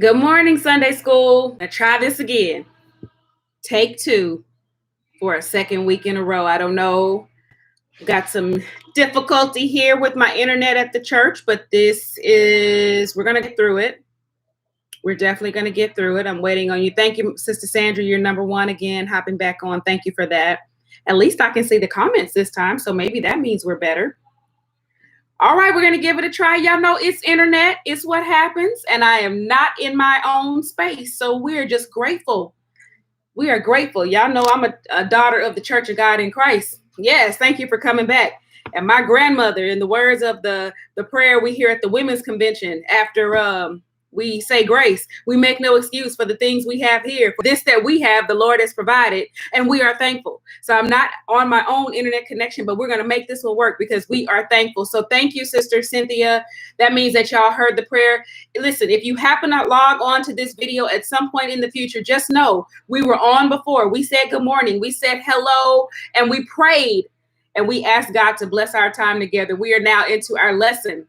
Good morning, Sunday school. Now try this again. Take two for a second week in a row. I don't know. Got some difficulty here with my internet at the church, but we're going to get through it. We're definitely going to get through it. I'm waiting on you. Thank you, Sister Sandra. You're number one again, hopping back on. Thank you for that. At least I can see the comments this time, so maybe that means we're better. All right, we're going to give it a try. Y'all know it's internet. It's what happens, and I am not in my own space, so we're just grateful. We are grateful. Y'all know I'm a daughter of the Church of God in Christ. Yes, thank you for coming back. And my grandmother, in the words of the prayer we hear at the women's convention after we say grace, we make no excuse for the things we have here. For this that we have, the Lord has provided, and we are thankful. So I'm not on my own internet connection, but we're going to make this one work because we are thankful. So thank you, Sister Cynthia. That means that y'all heard the prayer. Listen, if you happen to log on to this video at some point in the future, just know we were on before. We said good morning. We said hello, and we prayed, and we asked God to bless our time together. We are now into our lesson.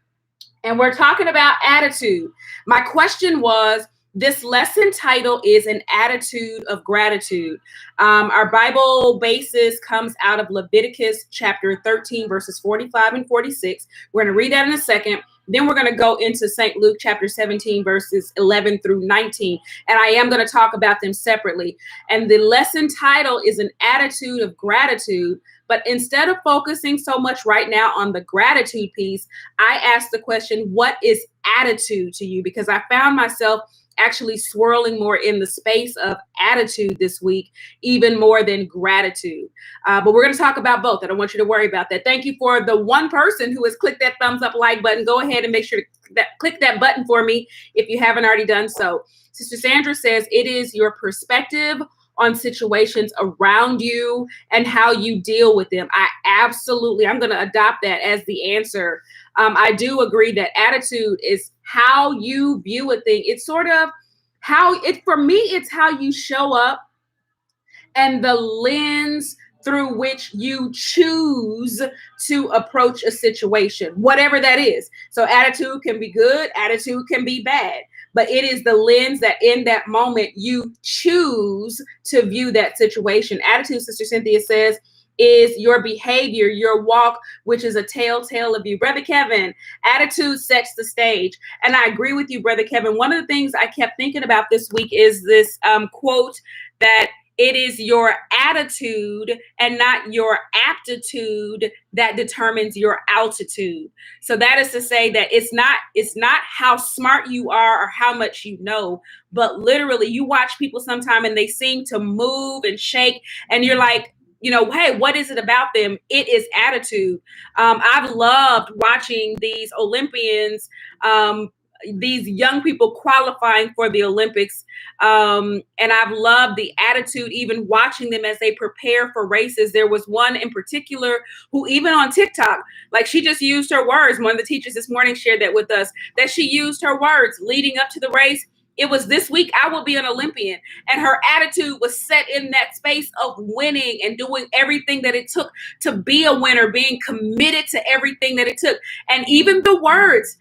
And we're talking about attitude. My question was, this lesson title is an attitude of gratitude. Our Bible basis comes out of Leviticus chapter 13, verses 45 and 46. We're going to read that in a second. Then we're going to go into St. Luke chapter 17, verses 11 through 19. And I am going to talk about them separately. And the lesson title is an attitude of gratitude. But instead of focusing so much right now on the gratitude piece, I asked the question, what is attitude to you? Because I found myself actually swirling more in the space of attitude this week, even more than gratitude. But we're going to talk about both. I don't want you to worry about that. Thank you for the one person who has clicked that thumbs up like button. Go ahead and make sure to click that button for me if you haven't already done so. Sister Sandra says it is your perspective on situations around you and how you deal with them. I'm going to adopt that as the answer. I do agree that attitude is how you view a thing. It's sort of for me, it's how you show up and the lens through which you choose to approach a situation, whatever that is. So attitude can be good, attitude can be bad, but it is the lens that in that moment you choose to view that situation. Attitude, Sister Cynthia says, is your behavior, your walk, which is a telltale of you. Brother Kevin, attitude sets the stage. And I agree with you, Brother Kevin. One of the things I kept thinking about this week is this quote that it is your attitude and not your aptitude that determines your altitude. So that is to say that it's not how smart you are or how much you know, but literally you watch people sometime and they seem to move and shake and you're like, hey, what is it about them? It is attitude. I've loved watching these Olympians, these young people qualifying for the Olympics. And I've loved the attitude, even watching them as they prepare for races. There was one in particular who even on TikTok, like she just used her words. One of the teachers this morning shared that with us, that she used her words leading up to the race. It was this week, I will be an Olympian. And her attitude was set in that space of winning and doing everything that it took to be a winner, being committed to everything that it took. And even the words,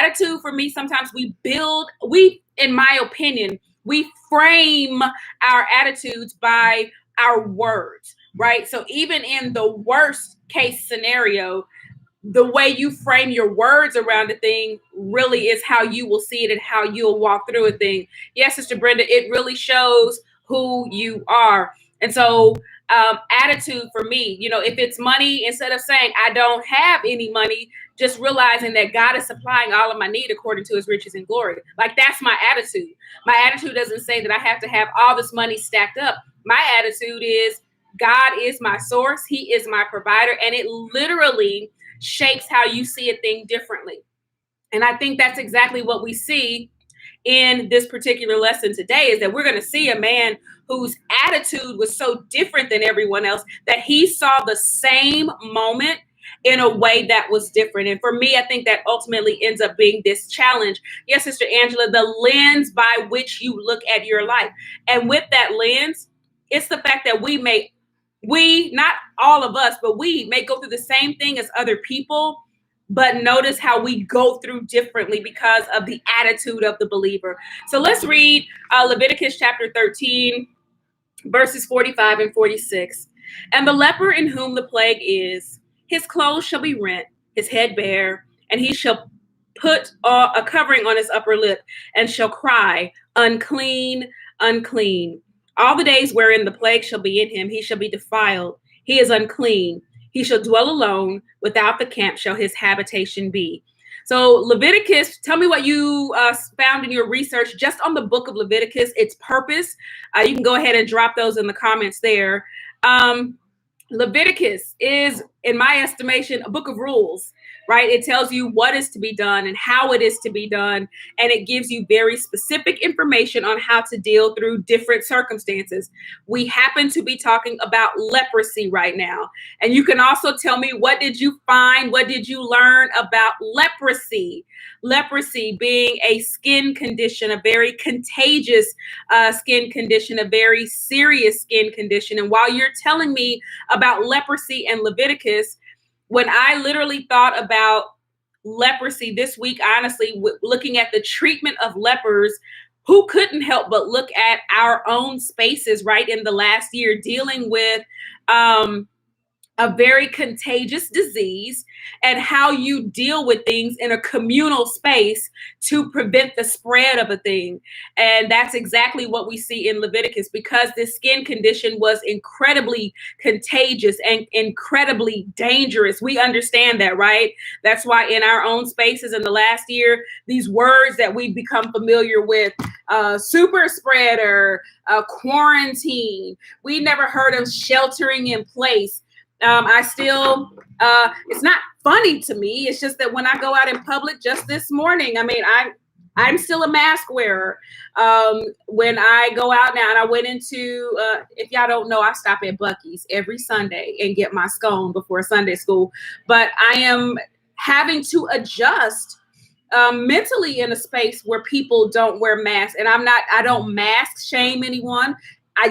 attitude for me, sometimes in my opinion, we frame our attitudes by our words, right? So even in the worst case scenario, the way you frame your words around a thing really is how you will see it and how you'll walk through a thing. Yes, Sister Brenda, it really shows who you are. And so attitude for me, if it's money, instead of saying I don't have any money, just realizing that God is supplying all of my need according to his riches and glory. Like that's my attitude. My attitude doesn't say that I have to have all this money stacked up. My attitude is God is my source. He is my provider. And it literally shapes how you see a thing differently. And I think that's exactly what we see in this particular lesson today, is that we're going to see a man whose attitude was so different than everyone else that he saw the same moment in a way that was different. And for me, I think that ultimately ends up being this challenge. Yes, Sister Angela, the lens by which you look at your life. And with that lens, it's the fact that not all of us, but we may go through the same thing as other people, but notice how we go through differently because of the attitude of the believer. So let's read Leviticus chapter 13, verses 45 and 46. And the leper in whom the plague is, his clothes shall be rent, his head bare, and he shall put a covering on his upper lip, and shall cry, unclean, unclean. All the days wherein the plague shall be in him, he shall be defiled. He is unclean. He shall dwell alone. Without the camp shall his habitation be. So Leviticus, tell me what you found in your research just on the book of Leviticus, its purpose. You can go ahead and drop those in the comments there. Leviticus is, in my estimation, a book of rules, right? It tells you what is to be done and how it is to be done. And it gives you very specific information on how to deal through different circumstances. We happen to be talking about leprosy right now. And you can also tell me, what did you find? What did you learn about leprosy? Leprosy being a skin condition, a very contagious skin condition, a very serious skin condition. And while you're telling me about leprosy and Leviticus, when I literally thought about leprosy this week, honestly, looking at the treatment of lepers, who couldn't help but look at our own spaces, right, in the last year, dealing with a very contagious disease, and how you deal with things in a communal space to prevent the spread of a thing. And that's exactly what we see in Leviticus, because this skin condition was incredibly contagious and incredibly dangerous. We understand that, right? That's why in our own spaces in the last year, these words that we've become familiar with, super spreader, quarantine, we never heard of sheltering in place. I still, it's not funny to me. It's just that when I go out in public, just this morning, I mean, I'm still a mask wearer. When I go out now, and I went into, if y'all don't know, I stop at Buc-ee's every Sunday and get my scone before Sunday school. But I am having to adjust mentally in a space where people don't wear masks. And I don't mask shame anyone.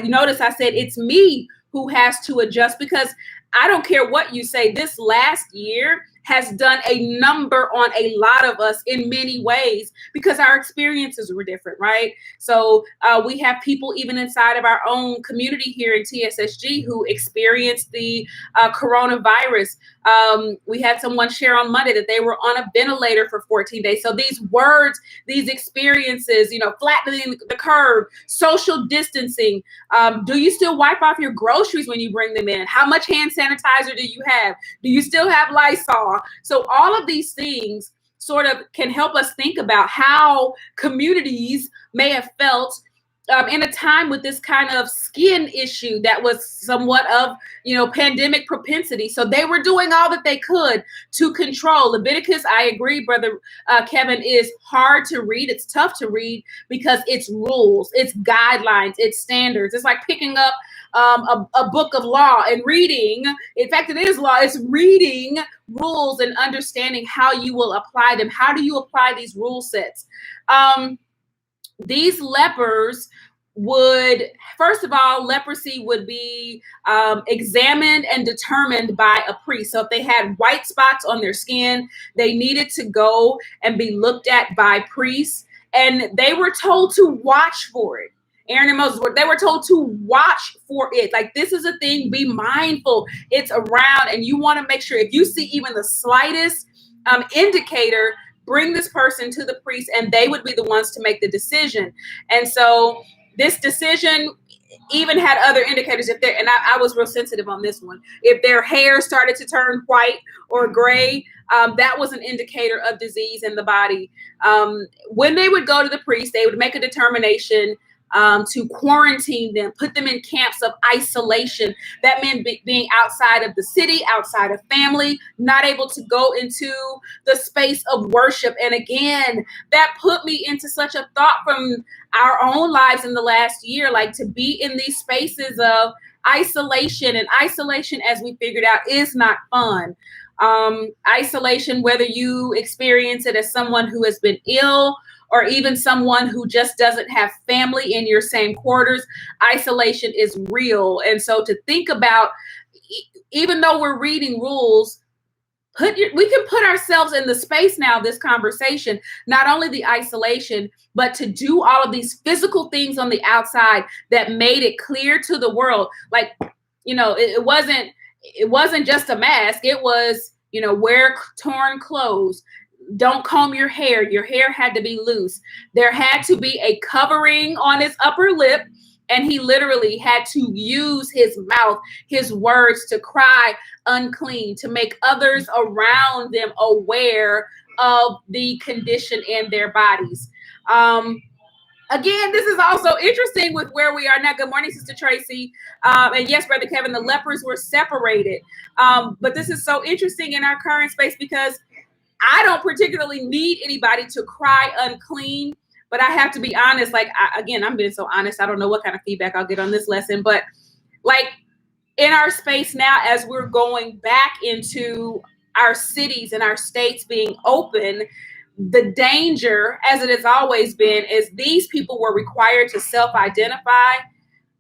Notice I said it's me who has to adjust, because I don't care what you say. This last year has done a number on a lot of us in many ways, because our experiences were different, right? So we have people even inside of our own community here in TSSG who experienced the coronavirus. We had someone share on Monday that they were on a ventilator for 14 days. So these words, these experiences, flattening the curve, social distancing. Do you still wipe off your groceries when you bring them in? How much hand sanitizer do you have? Do you still have Lysol? So all of these things sort of can help us think about how communities may have felt in a time with this kind of skin issue that was somewhat of, pandemic propensity. So they were doing all that they could to control. Leviticus, I agree, Brother Kevin, is hard to read. It's tough to read because it's rules, it's guidelines, it's standards. It's like picking up a book of law and reading. In fact, it is law. It's reading rules and understanding how you will apply them. How do you apply these rule sets? These lepers would, first of all, leprosy would be examined and determined by a priest. So if they had white spots on their skin, they needed to go and be looked at by priests, and they were told to watch for it. Aaron and Moses, they were told to watch for it. Like, this is a thing, be mindful, it's around, and you want to make sure if you see even the slightest indicator, bring this person to the priest, and they would be the ones to make the decision. And so this decision even had other indicators. And I was real sensitive on this one. If their hair started to turn white or gray, that was an indicator of disease in the body. When they would go to the priest, they would make a determination to quarantine them, put them in camps of isolation. That meant being outside of the city, outside of family, not able to go into the space of worship. And again, that put me into such a thought from our own lives in the last year, like to be in these spaces of isolation. And isolation, as we figured out, is not fun. Isolation, whether you experience it as someone who has been ill, or even someone who just doesn't have family in your same quarters, isolation is real. And so to think about, even though we're reading rules, we can put ourselves in the space now, this conversation, not only the isolation, but to do all of these physical things on the outside that made it clear to the world. Like, it wasn't just a mask. It was, wear torn clothes. Don't comb your hair. Your hair had to be loose. There had to be a covering on his upper lip. And he literally had to use his mouth, his words to cry unclean, to make others around them aware of the condition in their bodies. Again, this is also interesting with where we are now. Good morning, Sister Tracy. And yes, Brother Kevin, the lepers were separated. But this is so interesting in our current space because I don't particularly need anybody to cry unclean. But I have to be honest, I'm being so honest. I don't know what kind of feedback I'll get on this lesson, but in our space now, as we're going back into our cities and our states being open, the danger, as it has always been, is these people were required to self-identify.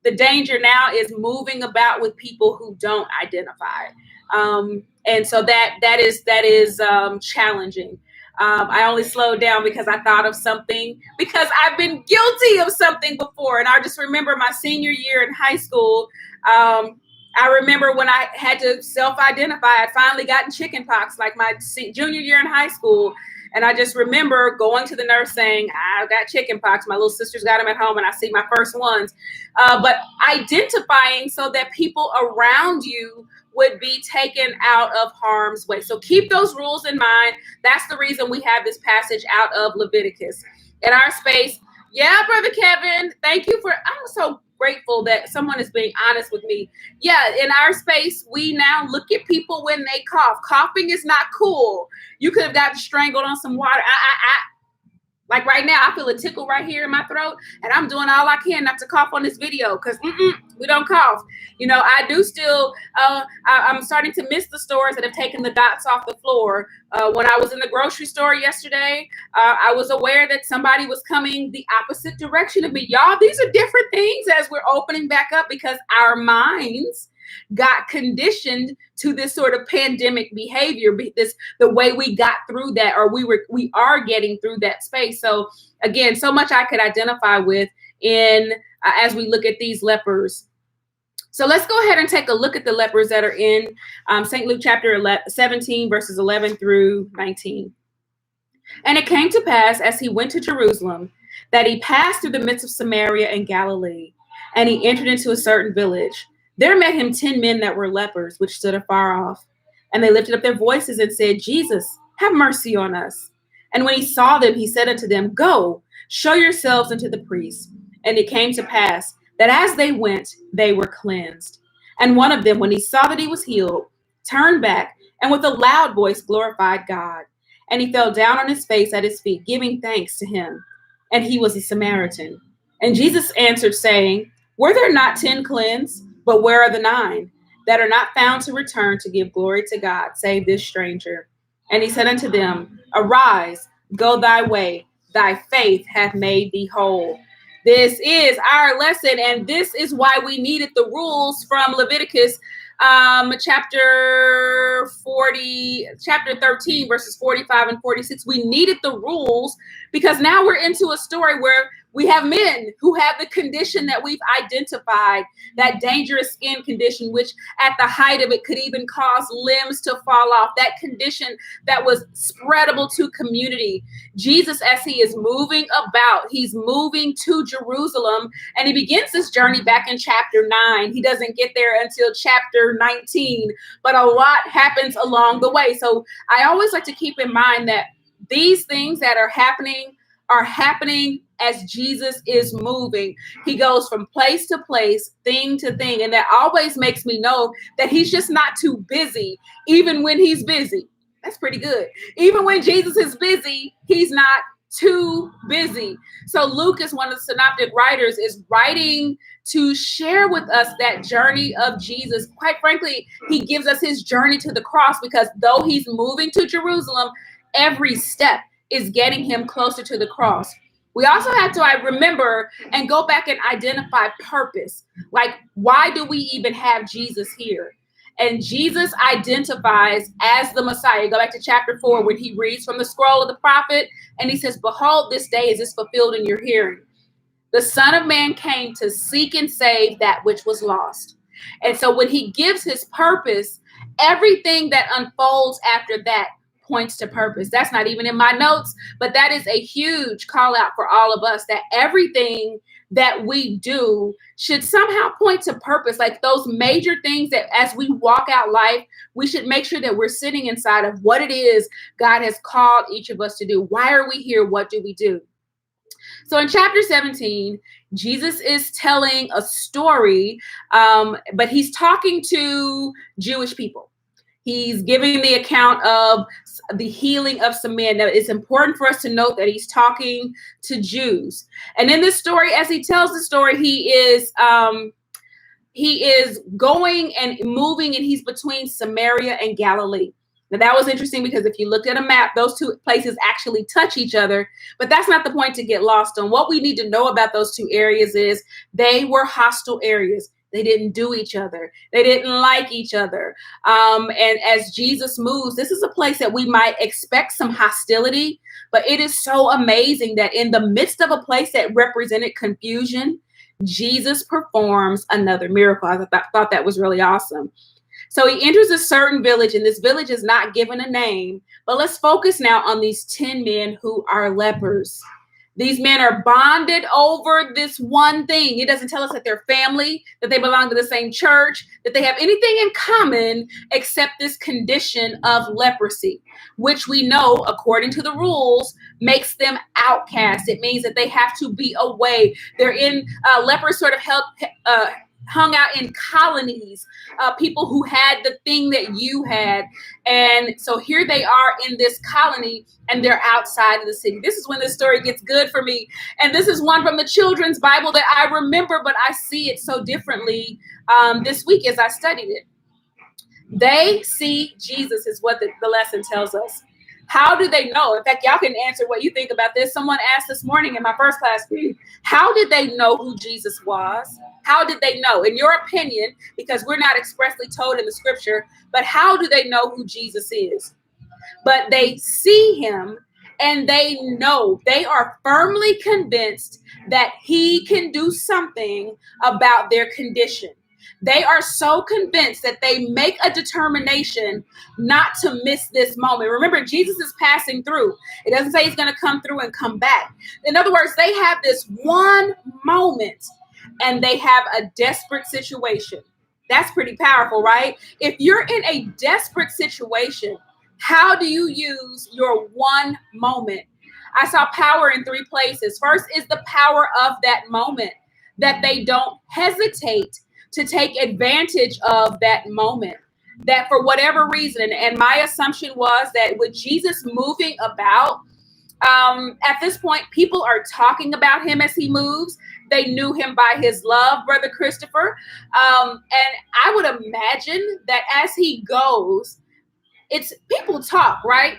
The danger now is moving about with people who don't identify. And so that is challenging. I only slowed down because I thought of something, because I've been guilty of something before. And I just remember my senior year in high school. I remember when I had to self-identify, I'd finally gotten chicken pox, like my junior year in high school. And I just remember going to the nurse saying, I've got chicken pox. My little sister's got them at home and I see my first ones. But identifying so that people around you would be taken out of harm's way. So keep those rules in mind. That's the reason we have this passage out of Leviticus. In our space, yeah, Brother Kevin, thank you I'm so grateful that someone is being honest with me. Yeah, in our space, we now look at people when they cough. Coughing is not cool. You could have gotten strangled on some water. Like right now, I feel a tickle right here in my throat, and I'm doing all I can not to cough on this video because we don't cough. I do still, I'm starting to miss the stores that have taken the dots off the floor. When I was in the grocery store yesterday, I was aware that somebody was coming the opposite direction of me. Y'all, these are different things as we're opening back up because our minds got conditioned to this sort of pandemic behavior, the way we got through that, or we are getting through that space. So again, so much I could identify with as we look at these lepers. So let's go ahead and take a look at the lepers that are in St. Luke chapter 17, verses 11 through 19. And it came to pass as he went to Jerusalem that he passed through the midst of Samaria and Galilee, and he entered into a certain village. There met him 10 men that were lepers, which stood afar off. And they lifted up their voices and said, Jesus, have mercy on us. And when he saw them, he said unto them, Go, show yourselves unto the priests. And it came to pass that as they went, they were cleansed. And one of them, when he saw that he was healed, turned back, and with a loud voice glorified God. And he fell down on his face at his feet, giving thanks to him. And he was a Samaritan. And Jesus answered, saying, Were there not 10 cleansed? But where are the 9 that are not found to return to give glory to God, save this stranger? And he said unto them, Arise, go thy way, thy faith hath made thee whole. This is our lesson, and this is why we needed the rules from Leviticus chapter 13, verses 45 and 46. We needed the rules because now we're into a story where we have men who have the condition that we've identified, that dangerous skin condition, which at the height of it could even cause limbs to fall off, that condition that was spreadable to community. Jesus, as he is moving about, he's moving to Jerusalem, and he begins this journey back in chapter 9. He doesn't get there until chapter 19, but a lot happens along the way. So I always like to keep in mind that these things that are happening as Jesus is moving. He goes from place to place, thing to thing. And that always makes me know that he's just not too busy, even when he's busy. That's pretty good. Even when Jesus is busy, he's not too busy. So Luke, is one of the synoptic writers, is writing to share with us that journey of Jesus. Quite frankly, he gives us his journey to the cross, because though he's moving to Jerusalem, every step is getting him closer to the cross. We also have to remember and go back and identify purpose. Like, why do we even have Jesus here? And Jesus identifies as the Messiah. Go back to chapter 4 when he reads from the scroll of the prophet and he says, behold, this day is this fulfilled in your hearing. The Son of Man came to seek and save that which was lost. And so when he gives his purpose, everything that unfolds after that points to purpose. That's not even in my notes, but that is a huge call out for all of us, that everything that we do should somehow point to purpose. Like those major things that as we walk out life, we should make sure that we're sitting inside of what it is God has called each of us to do. Why are we here? What do we do? So in chapter 17, Jesus is telling a story, but he's talking to Jewish people. He's giving the account of the healing of some men. Now, it's important for us to note that he's talking to Jews. And in this story, as he tells the story, he is going and moving, and he's between Samaria and Galilee. Now, that was interesting because if you looked at a map, those two places actually touch each other, but that's not the point to get lost on. What we need to know about those two areas is they were hostile areas. They didn't do each other. They didn't like each other. And as Jesus moves, this is a place that we might expect some hostility, but it is so amazing that in the midst of a place that represented confusion, Jesus performs another miracle. I thought that was really awesome. So he enters a certain village, and this village is not given a name, but let's focus now on these 10 men who are lepers. These men are bonded over this one thing. It doesn't tell us that they're family, that they belong to the same church, that they have anything in common except this condition of leprosy, which we know, according to the rules, makes them outcast. It means that they have to be away. They're in lepers sort of hung out in colonies, people who had the thing that you had. And so here they are in this colony and they're outside of the city. This is when this story gets good for me. And this is one from the children's Bible that I remember, but I see it so differently this week as I studied it. They see Jesus is what the lesson tells us. How do they know? In fact, y'all can answer what you think about this. Someone asked this morning in my first class meeting, how did they know who Jesus was? How did they know? In your opinion, because we're not expressly told in the scripture, but how do they know who Jesus is? But they see him and they know, they are firmly convinced that he can do something about their condition. They are so convinced that they make a determination not to miss this moment. Remember, Jesus is passing through. It doesn't say he's going to come through and come back. In other words, they have this one moment and they have a desperate situation. That's pretty powerful, right? If you're in a desperate situation, how do you use your one moment? I saw power in three places. First is the power of that moment, that they don't hesitate to take advantage of that moment, that for whatever reason, and my assumption was that with Jesus moving about, at this point, people are talking about him as he moves. They knew him by his love, Brother Christopher. And I would imagine that as he goes, it's people talk, right?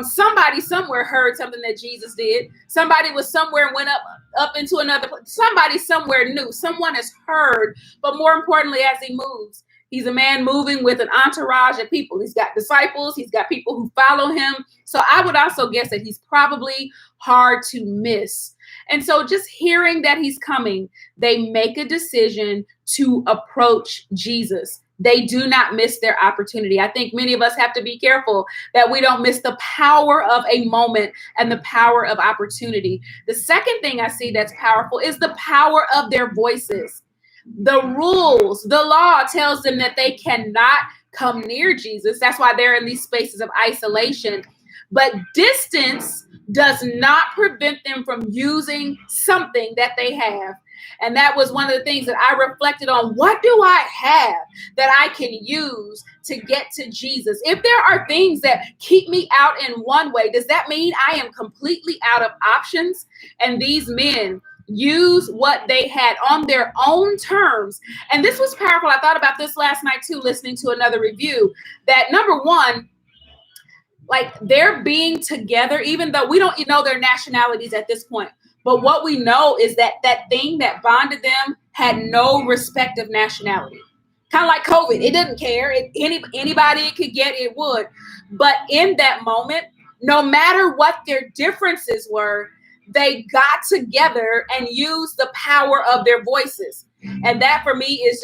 Somebody somewhere heard something that Jesus did. Somebody was somewhere and went up into another place. Somebody somewhere knew. Someone has heard. But more importantly, as he moves, he's a man moving with an entourage of people. He's got disciples. He's got people who follow him. So I would also guess that he's probably hard to miss. And so just hearing that he's coming, they make a decision to approach Jesus. They do not miss their opportunity. I think many of us have to be careful that we don't miss the power of a moment and the power of opportunity. The second thing I see that's powerful is the power of their voices. The rules, the law tells them that they cannot come near Jesus. That's why they're in these spaces of isolation. But distance does not prevent them from using something that they have. And that was one of the things that I reflected on. What do I have that I can use to get to Jesus? If there are things that keep me out in one way, does that mean I am completely out of options? And these men use what they had on their own terms. And this was powerful. I thought about this last night too, listening to another review, that number one, like they're being together, even though we don't know their nationalities at this point. But what we know is that that thing that bonded them had no respect of nationality. Kind of like COVID. It didn't care. Anybody it could get, it would. But in that moment, no matter what their differences were, they got together and used the power of their voices. And that for me is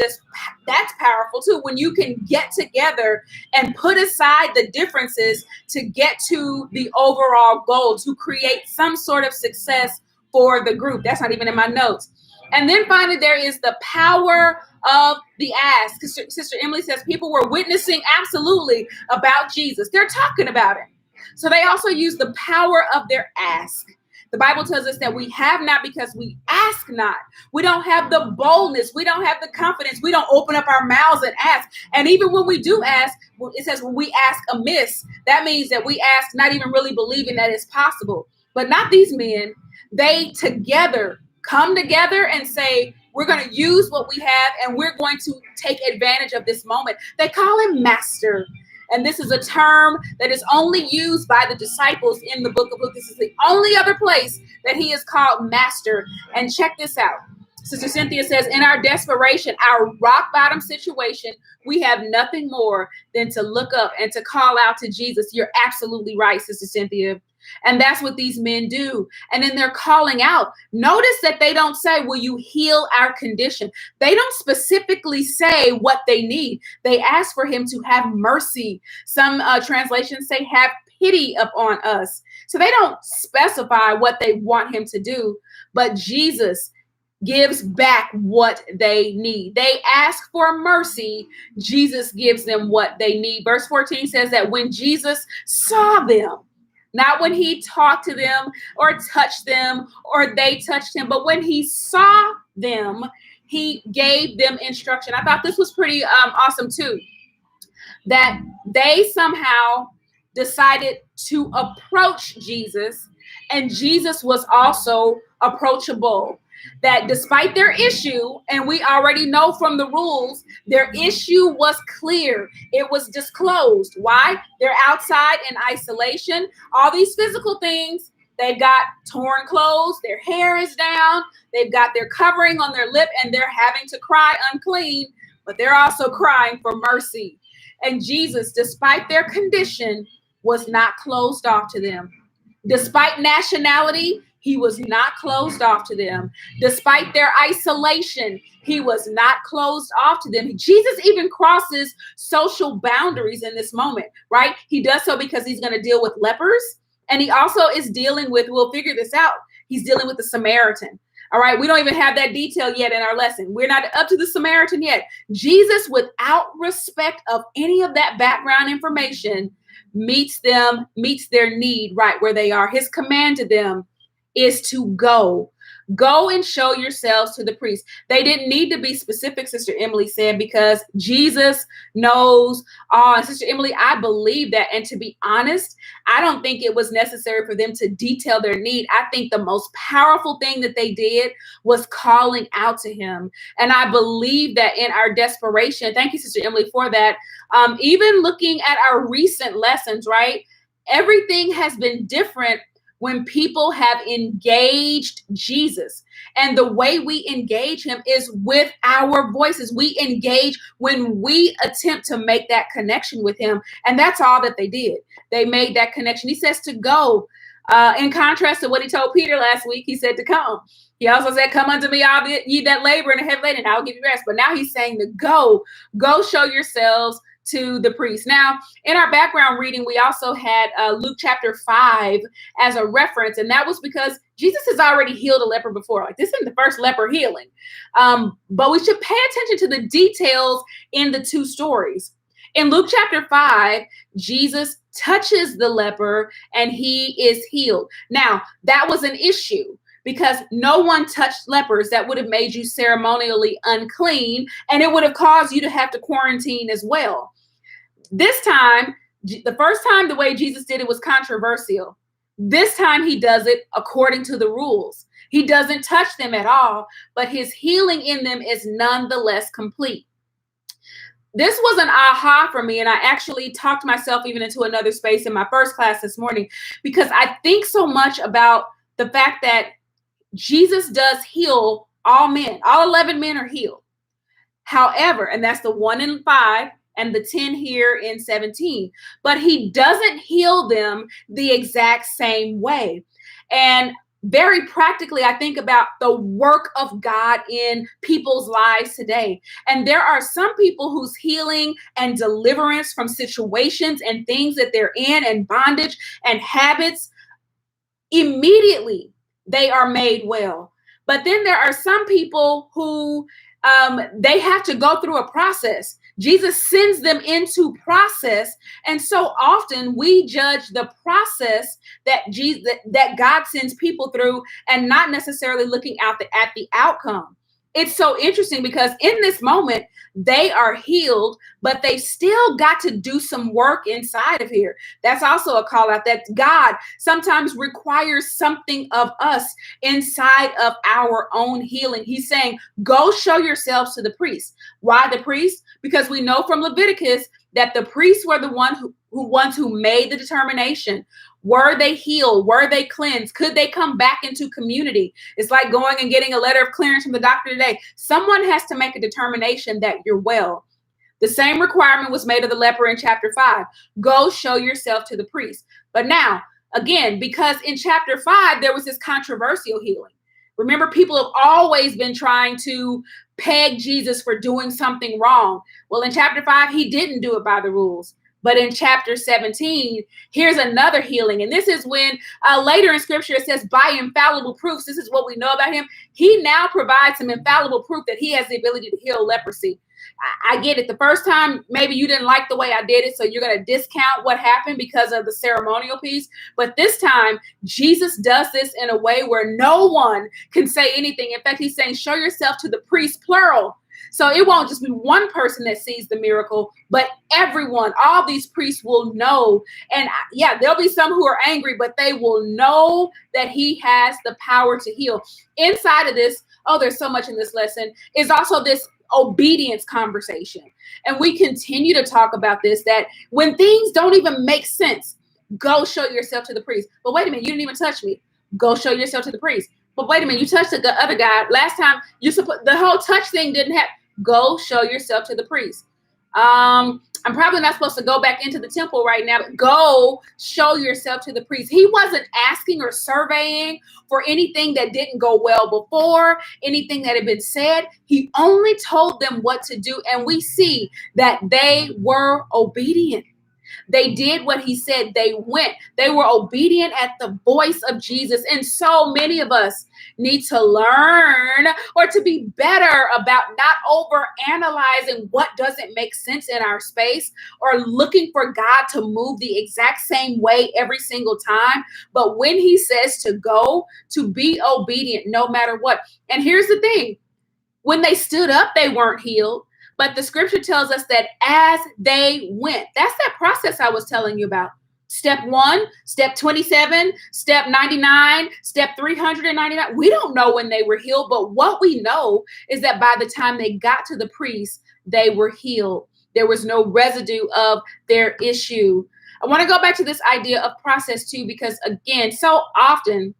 that's powerful too. When you can get together and put aside the differences to get to the overall goal, to create some sort of success for the group. That's not even in my notes. And then finally, there is the power of the ask. Sister Emily says people were witnessing absolutely about Jesus. They're talking about him. So they also use the power of their ask. The Bible tells us that we have not because we ask not. We don't have the boldness. We don't have the confidence. We don't open up our mouths and ask. And even when we do ask, it says when we ask amiss, that means that we ask not even really believing that it's possible. But not these men. They together come together and say, we're going to use what we have and we're going to take advantage of this moment. They call him master. And this is a term that is only used by the disciples in the book of Luke. This is the only other place that he is called master. And check this out. Sister Cynthia says, in our desperation, our rock bottom situation, we have nothing more than to look up and to call out to Jesus. You're absolutely right, Sister Cynthia. And that's what these men do. And then they're calling out. Notice that they don't say, will you heal our condition? They don't specifically say what they need. They ask for him to have mercy. Some translations say have pity upon us. So they don't specify what they want him to do, but Jesus gives back what they need. They ask for mercy. Jesus gives them what they need. Verse 14 says that when Jesus saw them, not when he talked to them or touched them or they touched him, but when he saw them, he gave them instruction. I thought this was pretty awesome too, that they somehow decided to approach Jesus, and Jesus was also approachable. That despite their issue, and we already know from the rules, their issue was clear. It was disclosed. Why? They're outside in isolation. All these physical things, they've got torn clothes, their hair is down, they've got their covering on their lip, and they're having to cry unclean, but they're also crying for mercy. And Jesus, despite their condition, was not closed off to them. Despite nationality, he was not closed off to them. Despite their isolation, he was not closed off to them. Jesus even crosses social boundaries in this moment, right? He does so because he's going to deal with lepers. And he also is dealing with, we'll figure this out, he's dealing with the Samaritan. All right, we don't even have that detail yet in our lesson. We're not up to the Samaritan yet. Jesus, without respect of any of that background information, meets their need right where they are. His command to them is to go and show yourselves to the priest. They didn't need to be specific, Sister Emily said, because Jesus knows all. And Sister Emily, I believe that. And to be honest, I don't think it was necessary for them to detail their need. I think the most powerful thing that they did was calling out to him. And I believe that in our desperation, thank you, Sister Emily, for that. Even looking at our recent lessons, right? Everything has been different when people have engaged Jesus. And the way we engage him is with our voices. We engage when we attempt to make that connection with him. And that's all that they did. They made that connection. He says to go. In contrast to what he told Peter last week, he said to come. He also said, come unto me, all ye that labor and are heavy laden, and I will give you rest. But now he's saying to go show yourselves to the priest. Now, in our background reading, we also had Luke chapter 5 as a reference, and that was because Jesus has already healed a leper before. Like, this isn't the first leper healing, but we should pay attention to the details in the two stories. In Luke chapter 5, Jesus touches the leper and he is healed. Now, that was an issue because no one touched lepers. That would have made you ceremonially unclean, and it would have caused you to have to quarantine as well. This time, the first time the way Jesus did it was controversial. This time he does it according to the rules. He doesn't touch them at all, but his healing in them is nonetheless complete. This was an aha for me, and I actually talked myself even into another space in my first class this morning, because I think so much about the fact that Jesus does heal all men. All 11 men are healed. However, and that's the 1 in 5 and the 10 here in 17, but he doesn't heal them the exact same way. And very practically, I think about the work of God in people's lives today. And there are some people whose healing and deliverance from situations and things that they're in and bondage and habits, immediately they are made well. But then there are some people who they have to go through a process. Jesus sends them into process. And so often we judge the process that God sends people through and not necessarily looking at the outcome. It's so interesting because in this moment, they are healed, but they still got to do some work inside of here. That's also a call out that God sometimes requires something of us inside of our own healing. He's saying, go show yourselves to the priest. Why the priest? Because we know from Leviticus that the priests were the ones who made the determination. Were they healed? Were they cleansed? Could they come back into community? It's like going and getting a letter of clearance from the doctor today. Someone has to make a determination that you're well. The same requirement was made of the leper in chapter 5. Go show yourself to the priest. But now, again, because in chapter 5, there was this controversial healing. Remember, people have always been trying to peg Jesus for doing something wrong. Well, in chapter 5, he didn't do it by the rules. But in chapter 17, here's another healing. And this is when later in scripture, it says by infallible proofs. This is what we know about him. He now provides some infallible proof that he has the ability to heal leprosy. I get it. The first time, maybe you didn't like the way I did it, so you're going to discount what happened because of the ceremonial piece. But this time, Jesus does this in a way where no one can say anything. In fact, he's saying, show yourself to the priest, plural. So it won't just be one person that sees the miracle, but everyone, all these priests will know. And yeah, there'll be some who are angry, but they will know that he has the power to heal. Inside of this, there's so much in this lesson, is also this obedience conversation. And we continue to talk about this, that when things don't even make sense, go show yourself to the priest. But wait a minute, you didn't even touch me. Go show yourself to the priest. But wait a minute, you touched the other guy. Last time, the whole touch thing didn't happen. Go show yourself to the priest. I'm probably not supposed to go back into the temple right now, but go show yourself to the priest. He wasn't asking or surveying for anything that didn't go well before, anything that had been said. He only told them what to do. And we see that they were obedient. They did what he said. They went. They were obedient at the voice of Jesus. And so many of us need to learn or to be better about not over analyzing what doesn't make sense in our space or looking for God to move the exact same way every single time. But when he says to go, to be obedient no matter what. And here's the thing. When they stood up, they weren't healed. But the scripture tells us that as they went, that's that process I was telling you about. Step 1, step 27, step 99, step 399. We don't know when they were healed, but what we know is that by the time they got to the priest, they were healed. There was no residue of their issue. I want to go back to this idea of process too, because again, so often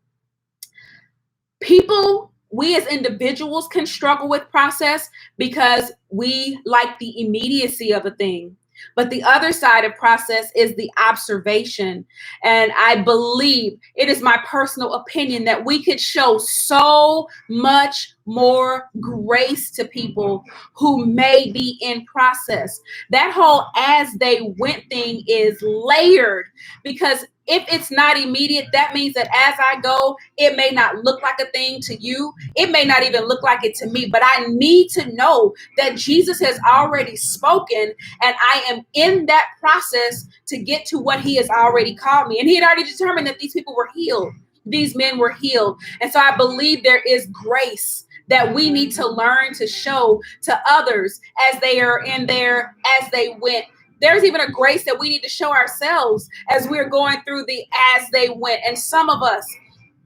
we as individuals can struggle with process because we like the immediacy of a thing. But the other side of process is the observation. And I believe, it is my personal opinion, that we could show so much more grace to people who may be in process. That whole as they went thing is layered, because if it's not immediate, that means that as I go, it may not look like a thing to you. It may not even look like it to me, but I need to know that Jesus has already spoken and I am in that process to get to what he has already called me. And he had already determined that these people were healed. These men were healed. And so I believe there is grace that we need to learn to show to others as they are in there, as they went. There's even a grace that we need to show ourselves as we're going through the as they went. And some of us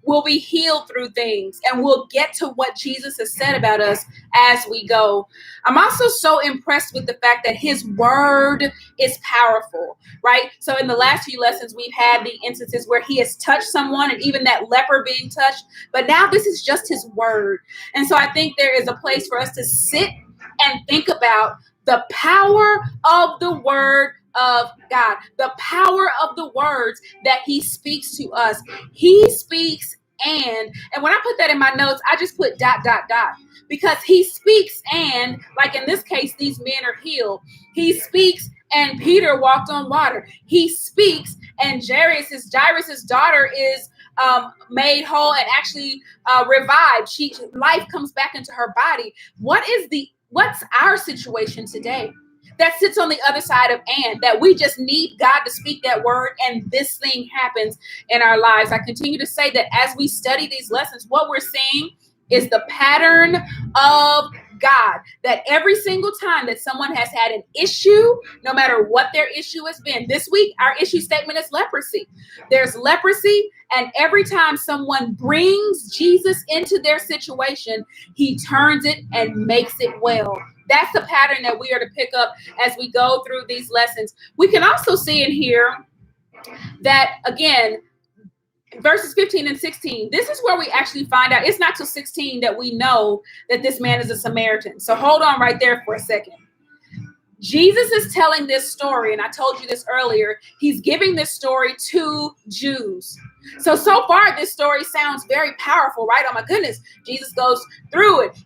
will be healed through things and we'll get to what Jesus has said about us as we go. I'm also so impressed with the fact that his word is powerful, right? So in the last few lessons, we've had the instances where he has touched someone and even that leper being touched. But now this is just his word. And so I think there is a place for us to sit and think about the power of the word of God, the power of the words that he speaks to us. He speaks and when I put that in my notes, I just put ... because he speaks and, like in this case, these men are healed. He speaks and Peter walked on water. He speaks and Jairus' daughter is made whole and actually revived. Life comes back into her body. What's our situation today that sits on the other side of that we just need God to speak that word and this thing happens in our lives? I continue to say that as we study these lessons, what we're seeing is the pattern of God, that every single time that someone has had an issue, no matter what their issue has been. This week, our issue statement is leprosy. There's leprosy, and every time someone brings Jesus into their situation, he turns it and makes it well. That's the pattern that we are to pick up as we go through these lessons. We can also see in here that, again, verses 15 and 16, this is where we actually find out. It's not till 16 that we know that this man is a Samaritan. So hold on right there for a second. Jesus is telling this story, and I told you this earlier. He's giving this story to Jews. So far, this story sounds very powerful, right? Oh my goodness, Jesus goes through it.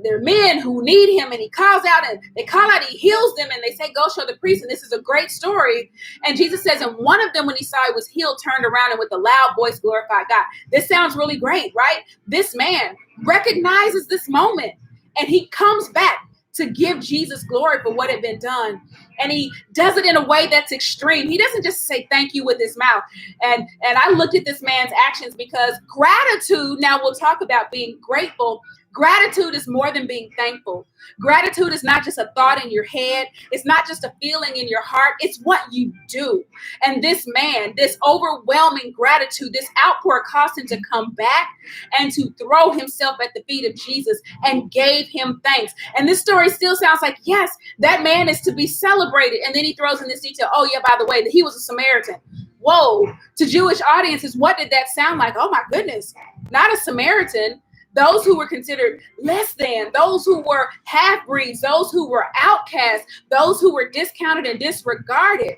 There are men who need him, and he calls out, and they call out, he heals them, and they say, go show the priest, and this is a great story. And Jesus says, and one of them, when he saw he was healed, turned around and with a loud voice glorified God. This sounds really great, right? This man recognizes this moment, and he comes back to give Jesus glory for what had been done. And he does it in a way that's extreme. He doesn't just say thank you with his mouth. And I looked at this man's actions because gratitude, now we'll talk about being grateful. Gratitude is more than being thankful. Gratitude is not just a thought in your head. It's not just a feeling in your heart. It's what you do. And this man, this overwhelming gratitude, this outpour caused him to come back and to throw himself at the feet of Jesus and gave him thanks. And this story still sounds like, yes, that man is to be celebrated. And then he throws in this detail. Oh, yeah, by the way, that he was a Samaritan. Whoa, to Jewish audiences, what did that sound like? Oh, my goodness, not a Samaritan. Those who were considered less than, those who were half-breeds, those who were outcasts, those who were discounted and disregarded.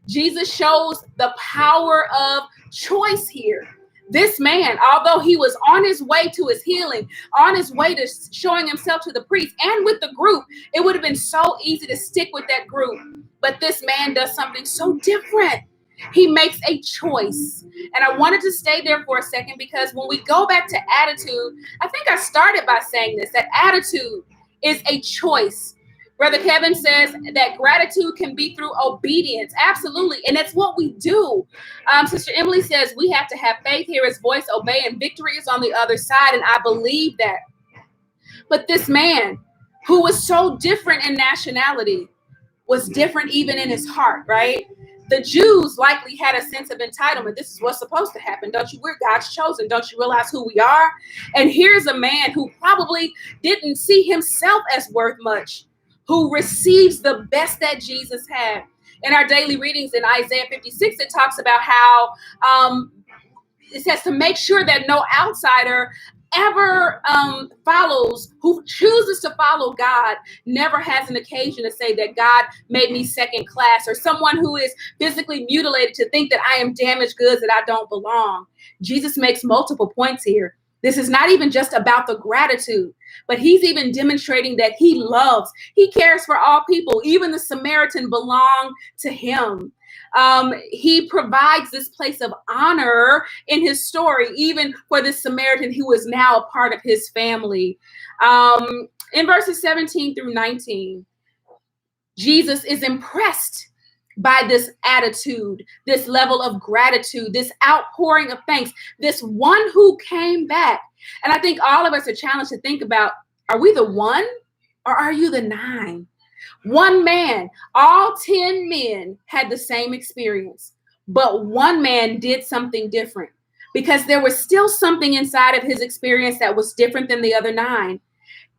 Jesus shows the power of choice here. This man, although he was on his way to his healing, on his way to showing himself to the priest and with the group, it would have been so easy to stick with that group. But this man does something so different. He makes a choice. And I wanted to stay there for a second because when we go back to attitude, I think I started by saying this, that attitude is a choice. Brother Kevin says that gratitude can be through obedience. Absolutely. And that's what we do. Sister Emily says we have to have faith, hear his voice, obey, and victory is on the other side. And I believe that. But this man who was so different in nationality was different even in his heart, right? The Jews likely had a sense of entitlement. This is what's supposed to happen. Don't you? We're God's chosen. Don't you realize who we are? And here's a man who probably didn't see himself as worth much, who receives the best that Jesus had. In our daily readings in Isaiah 56, it talks about how it says to make sure that no outsider ever follows, who chooses to follow God, never has an occasion to say that God made me second class, or someone who is physically mutilated to think that I am damaged goods, that I don't belong. Jesus makes multiple points here. This is not even just about the gratitude, but he's even demonstrating that he loves, he cares for all people. Even the Samaritan belonged to him. He provides this place of honor in his story, even for this Samaritan who is now a part of his family. In verses 17 through 19, Jesus is impressed by this attitude, this level of gratitude, this outpouring of thanks, this one who came back. And I think all of us are challenged to think about, are we the one or are you the nine? One man, all 10 men had the same experience, but one man did something different because there was still something inside of his experience that was different than the other 9.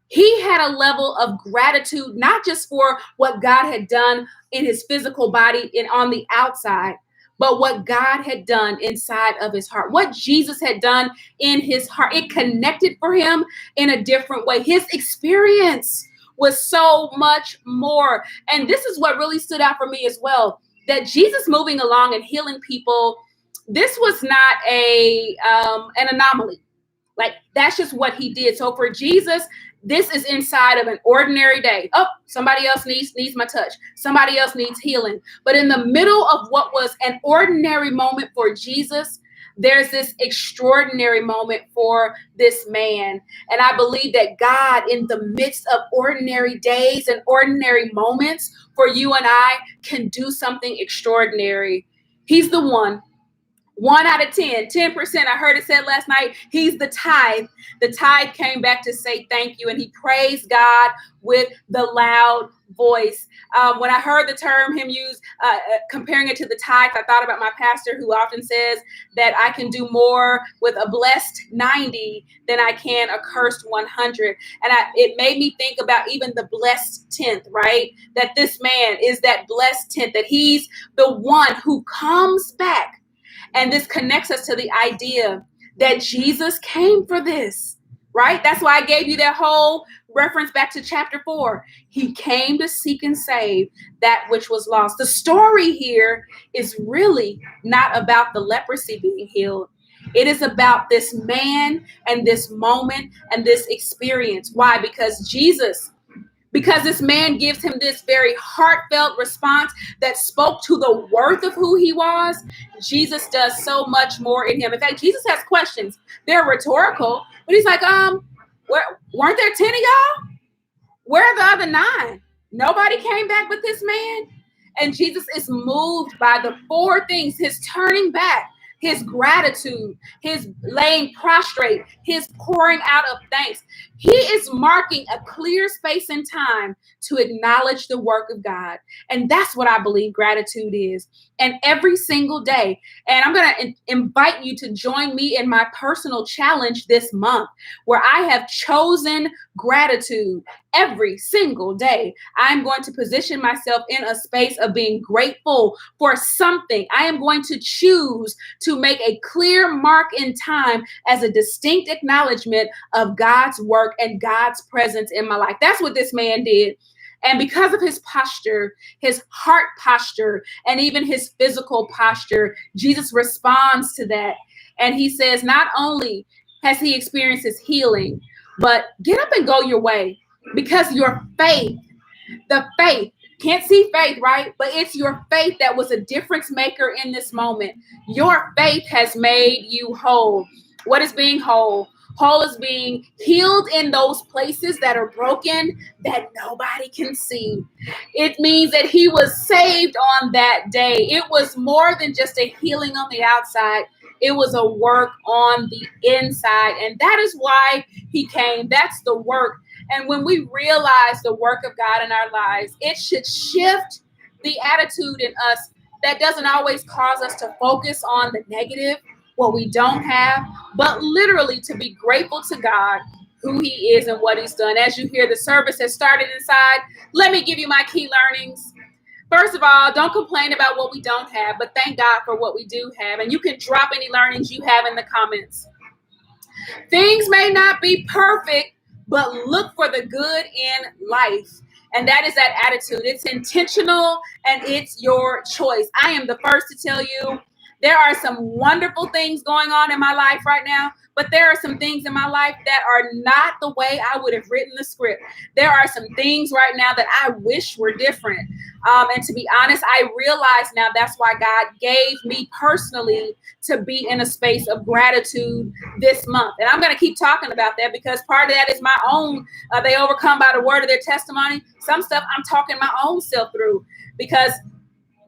He had a level of gratitude, not just for what God had done in his physical body and on the outside, but what God had done inside of his heart, what Jesus had done in his heart. It connected for him in a different way. His experience was so much more. And this is what really stood out for me as well, that Jesus moving along and healing people, this was not an anomaly. Like, that's just what he did. So for Jesus, this is inside of an ordinary day. Oh, somebody else needs my touch. Somebody else needs healing. But in the middle of what was an ordinary moment for Jesus, there's this extraordinary moment for this man. And I believe that God, in the midst of ordinary days and ordinary moments for you and I, can do something extraordinary. He's the one. 1 out of 10%. I heard it said last night, he's the tithe. The tithe came back to say thank you, and he praised God with the loud voice. When I heard the term him use, comparing it to the tithe, I thought about my pastor who often says that I can do more with a blessed 90 than I can a cursed 100. And it made me think about even the blessed 10th, right? That this man is that blessed 10th, that he's the one who comes back. And this connects us to the idea that Jesus came for this, right? That's why I gave you that whole reference back to chapter 4. He came to seek and save that which was lost. The story here is really not about the leprosy being healed. It is about this man and this moment and this experience. Why? Because this man gives him this very heartfelt response that spoke to the worth of who he was. Jesus does so much more in him. In fact, Jesus has questions. They're rhetorical, but he's like, weren't there 10 of y'all? Where are the other 9? Nobody came back but this man. And Jesus is moved by the 4 things: his turning back, his gratitude, his laying prostrate, his pouring out of thanks. He is marking a clear space and time to acknowledge the work of God. And that's what I believe gratitude is. And every single day, and I'm going to invite you to join me in my personal challenge this month, where I have chosen gratitude every single day. I'm going to position myself in a space of being grateful for something. I am going to choose to make a clear mark in time as a distinct acknowledgement of God's work and God's presence in my life. That's what this man did. And because of his posture, his heart posture, and even his physical posture, Jesus responds to that. And he says, not only has he experienced his healing, but get up and go your way, because your faith, can't see faith, right? But it's your faith that was a difference maker in this moment. Your faith has made you whole. What is being whole? Whole is being healed in those places that are broken that nobody can see. It means that he was saved on that day. It was more than just a healing on the outside. It was a work on the inside. And that is why he came. That's the work. And when we realize the work of God in our lives, it should shift the attitude in us that doesn't always cause us to focus on the negative, what we don't have, but literally to be grateful to God, who he is and what he's done. As you hear, the service has started inside. Let me give you my key learnings. First of all, don't complain about what we don't have, but thank God for what we do have. And you can drop any learnings you have in the comments. Things may not be perfect, but look for the good in life. And that is that attitude. It's intentional and it's your choice. I am the first to tell you, there are some wonderful things going on in my life right now, but there are some things in my life that are not the way I would have written the script. There are some things right now that I wish were different. And to be honest, I realize now that's why God gave me personally to be in a space of gratitude this month. And I'm going to keep talking about that because part of that is my own. They overcome by the word of their testimony. Some stuff I'm talking my own self through, because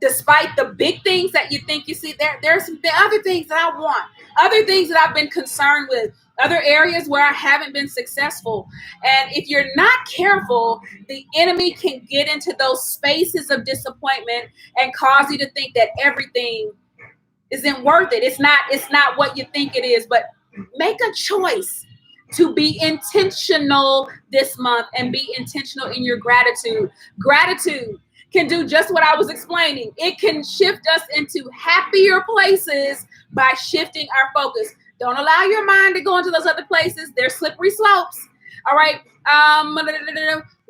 despite the big things that you think you see, there are some other things that I want, other things that I've been concerned with, other areas where I haven't been successful. And if you're not careful, the enemy can get into those spaces of disappointment and cause you to think that everything isn't worth it. It's not what you think it is. But make a choice to be intentional this month and be intentional in your gratitude. Gratitude can do just what I was explaining. It can shift us into happier places by shifting our focus. Don't allow your mind to go into those other places. They're slippery slopes. All right.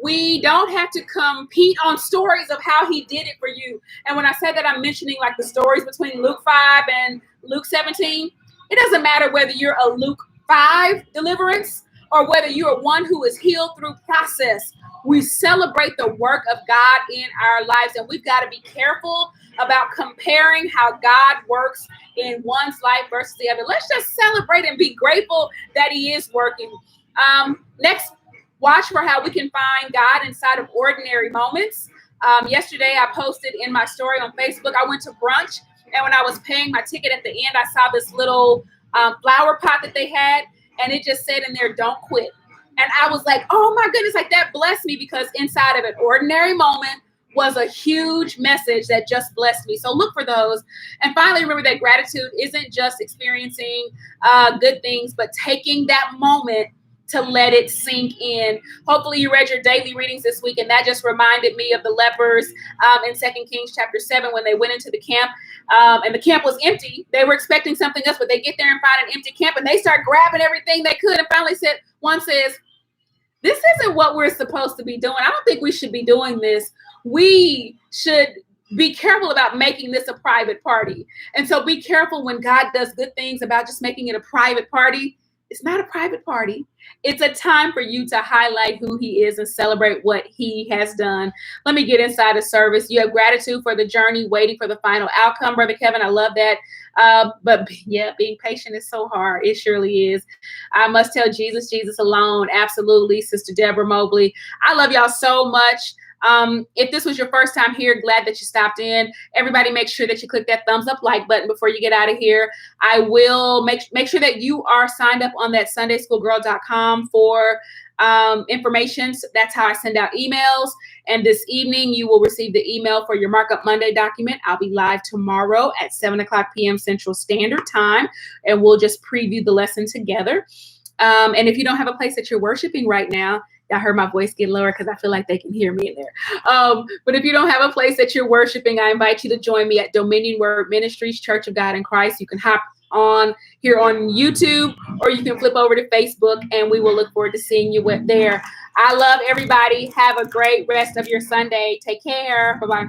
We don't have to compete on stories of how he did it for you. And when I say that, I'm mentioning like the stories between Luke 5 and Luke 17. It doesn't matter whether you're a Luke 5 deliverance or whether you're one who is healed through process. We celebrate the work of God in our lives, and we've got to be careful about comparing how God works in one's life versus the other. Let's just celebrate and be grateful that he is working. Next, watch for how we can find God inside of ordinary moments. Yesterday, I posted in my story on Facebook, I went to brunch, and when I was paying my ticket at the end, I saw this little flower pot that they had, and it just said in there, "Don't quit." And I was like, oh my goodness, like that blessed me, because inside of an ordinary moment was a huge message that just blessed me. So look for those. And finally, remember that gratitude isn't just experiencing good things, but taking that moment to let it sink in. Hopefully you read your daily readings this week, and that just reminded me of the lepers in 2 Kings chapter 7 when they went into the camp and the camp was empty. They were expecting something else, but they get there and find an empty camp, and they start grabbing everything they could, and finally one says, "This isn't what we're supposed to be doing. I don't think we should be doing this. We should be careful about making this a private party." And so be careful when God does good things about just making it a private party. It's not a private party. It's a time for you to highlight who he is and celebrate what he has done. Let me get inside the service. You have gratitude for the journey, waiting for the final outcome, Brother Kevin. I love that. But yeah, being patient is so hard. It surely is. I must tell Jesus, Jesus alone. Absolutely. Sister Deborah Mobley. I love y'all so much. If this was your first time here, glad that you stopped in. Everybody make sure that you click that thumbs up like button before you get out of here. I will make sure that you are signed up on that sundayschoolgirl.com for information. So that's how I send out emails. And this evening, you will receive the email for your Markup Monday document. I'll be live tomorrow at 7 o'clock p.m. Central Standard Time, and we'll just preview the lesson together. And if you don't have a place that you're worshiping right now, I heard my voice get lower because I feel like they can hear me in there. But if you don't have a place that you're worshiping, I invite you to join me at Dominion Word Ministries, Church of God in Christ. You can hop on here on YouTube, or you can flip over to Facebook, and we will look forward to seeing you there. I love everybody. Have a great rest of your Sunday. Take care. Bye-bye.